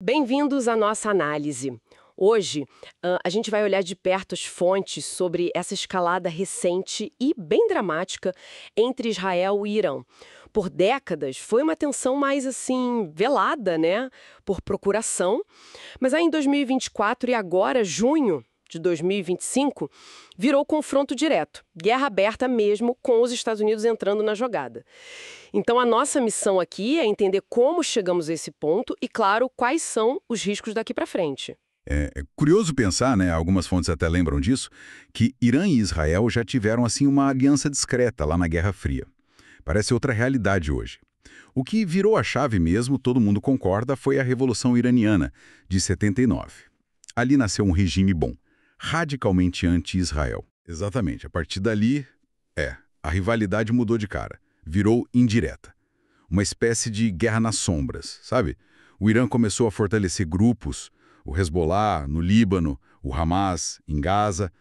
Bem-vindos à nossa análise. Hoje, a gente vai olhar de perto as fontes sobre essa escalada recente e bem dramática entre Israel e Irã. Por décadas, foi uma tensão mais, assim, velada, né? Por procuração. Mas aí em 2024 e agora, junho de 2025, virou confronto direto. Guerra aberta mesmo, com os Estados Unidos entrando na jogada. Então, a nossa missão aqui é entender como chegamos a esse ponto e, claro, quais são os riscos daqui para frente. É curioso pensar, né, algumas fontes até lembram disso, que Irã e Israel já tiveram assim uma aliança discreta lá na Guerra Fria. Parece outra realidade hoje. O que virou a chave mesmo, todo mundo concorda, foi a Revolução Iraniana, de 79. Ali nasceu um regime bom, radicalmente anti-Israel. Exatamente, a partir dali, a rivalidade mudou de cara, virou indireta. Uma espécie de guerra nas sombras, sabe? O Irã começou a fortalecer grupos, o Hezbollah no Líbano, o Hamas em Gaza,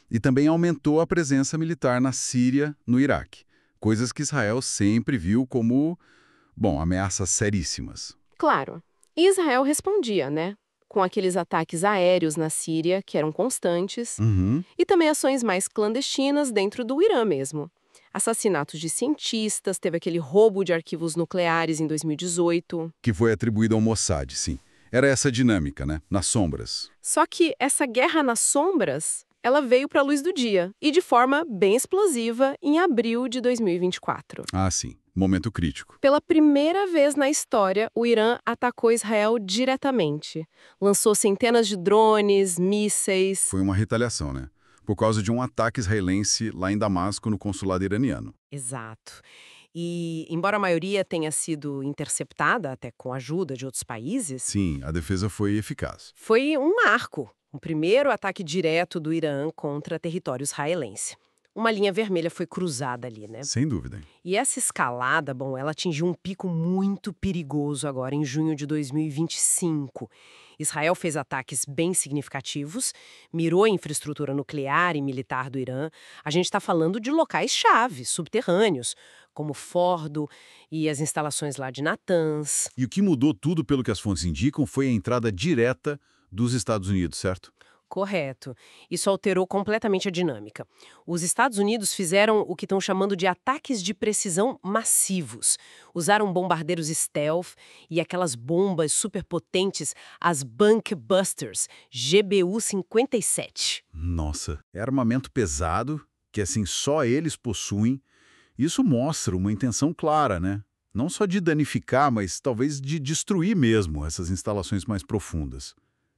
e também aumentou a presença militar na Síria, no Iraque. Coisas que Israel sempre viu como, ameaças seríssimas. Claro. E Israel respondia, né? Com aqueles ataques aéreos na Síria, que eram constantes, e também ações mais clandestinas dentro do Irã mesmo. Assassinatos de cientistas, teve aquele roubo de arquivos nucleares em 2018. Que foi atribuído ao Mossad, sim. Era essa dinâmica, né? Nas sombras. Só que essa guerra nas sombras, ela veio para a luz do dia, e de forma bem explosiva, em abril de 2024. Ah, sim. Momento crítico. Pela primeira vez na história, o Irã atacou Israel diretamente. Lançou centenas de drones, mísseis. Foi uma retaliação, né? Por causa de um ataque israelense lá em Damasco, no consulado iraniano. Exato. E, embora a maioria tenha sido interceptada, até com a ajuda de outros países, Sim, a defesa foi eficaz. foi um marco. O primeiro ataque direto do Irã contra território israelense. Uma linha vermelha foi cruzada ali, né? Sem dúvida. E essa escalada, ela atingiu um pico muito perigoso agora, em junho de 2025. Israel fez ataques bem significativos, mirou a infraestrutura nuclear e militar do Irã. A gente está falando de locais-chave, subterrâneos, como Fordo e as instalações lá de Natanz. E o que mudou tudo, pelo que as fontes indicam, foi a entrada direta dos Estados Unidos, certo? Correto. Isso alterou completamente a dinâmica. Os Estados Unidos fizeram o que estão chamando de ataques de precisão massivos. Usaram bombardeiros stealth e aquelas bombas superpotentes, as Bunk Busters, GBU-57. Nossa, é armamento pesado, que assim só eles possuem. Isso mostra uma intenção clara, né? Não só de danificar, mas talvez de destruir mesmo essas instalações mais profundas.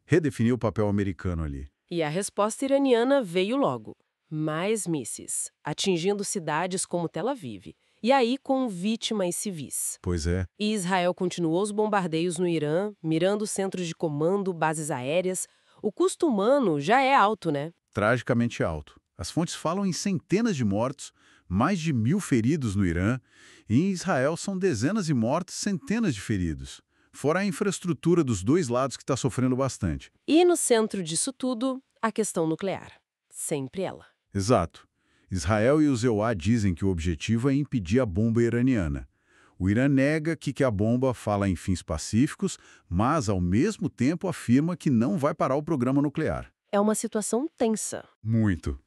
Redefinir o papel americano ali. E a resposta iraniana veio logo. Mais mísseis, atingindo cidades como Tel Aviv. E aí com vítimas civis. Pois é. E Israel continuou os bombardeios no Irã, mirando centros de comando, bases aéreas. O custo humano já é alto, né? Tragicamente alto. As fontes falam em centenas de mortos, mais de 1.000 feridos no Irã, e em Israel são dezenas de mortos, centenas de feridos. Fora a infraestrutura dos dois lados que está sofrendo bastante. E no centro disso tudo, a questão nuclear. Sempre ela. Exato. Israel e os EUA dizem que o objetivo é impedir a bomba iraniana. O Irã nega que a bomba fala em fins pacíficos, mas ao mesmo tempo afirma que não vai parar o programa nuclear. É uma situação tensa. Muito.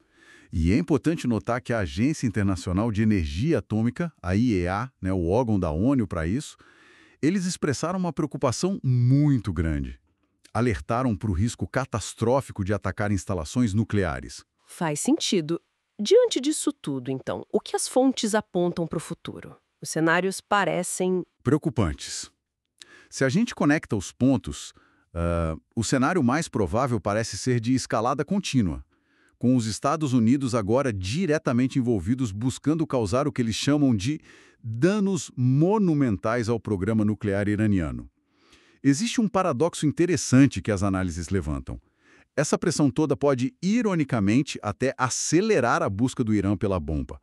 E é importante notar que a Agência Internacional de Energia Atômica, a IEA, né, o órgão da ONU para isso, eles expressaram uma preocupação muito grande. Alertaram para o risco catastrófico de atacar instalações nucleares. Faz sentido. Diante disso tudo, então, o que as fontes apontam para o futuro? Os cenários parecem Preocupantes. Se a gente conecta os pontos, o cenário mais provável parece ser de escalada contínua, com os Estados Unidos agora diretamente envolvidos buscando causar o que eles chamam de danos monumentais ao programa nuclear iraniano. Existe um paradoxo interessante que as análises levantam. Essa pressão toda pode, ironicamente, até acelerar a busca do Irã pela bomba.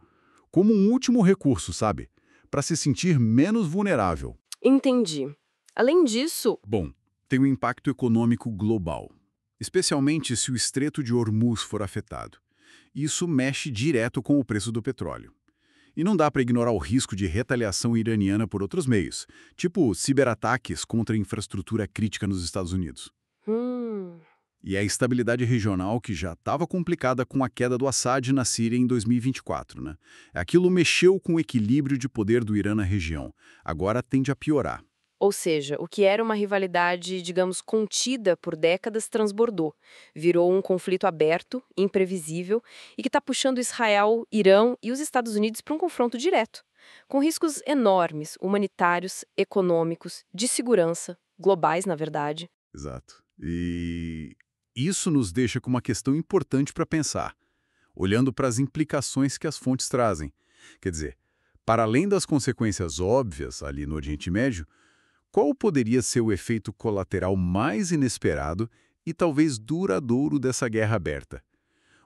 Como um último recurso, sabe? Para se sentir menos vulnerável. Entendi. Além disso, Bom, tem um impacto econômico global, especialmente se o Estreito de Hormuz for afetado. Isso mexe direto com o preço do petróleo. E não dá para ignorar o risco de retaliação iraniana por outros meios, tipo ciberataques contra a infraestrutura crítica nos Estados Unidos. Hum, E a estabilidade regional que já estava complicada com a queda do Assad na Síria em 2024, né? Aquilo mexeu com o equilíbrio de poder do Irã na região. Agora tende a piorar. ou seja, o que era uma rivalidade, digamos, contida por décadas transbordou. Virou um conflito aberto, imprevisível e que está puxando Israel, Irã e os Estados Unidos para um confronto direto, com riscos enormes, humanitários, econômicos, de segurança, globais, na verdade. Exato. E isso nos deixa com uma questão importante para pensar, olhando para as implicações que as fontes trazem. Quer dizer, para além das consequências óbvias ali no Oriente Médio, qual poderia ser o efeito colateral mais inesperado e talvez duradouro dessa guerra aberta?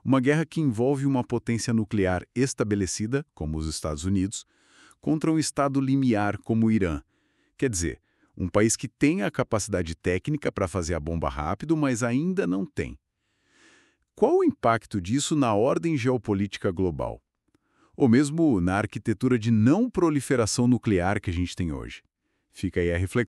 Uma guerra que envolve uma potência nuclear estabelecida, como os Estados Unidos, contra um estado limiar como o Irã. Quer dizer, um país que tem a capacidade técnica para fazer a bomba rápido, mas ainda não tem. Qual o impacto disso na ordem geopolítica global? Ou mesmo na arquitetura de não proliferação nuclear que a gente tem hoje? Fica aí a reflexão.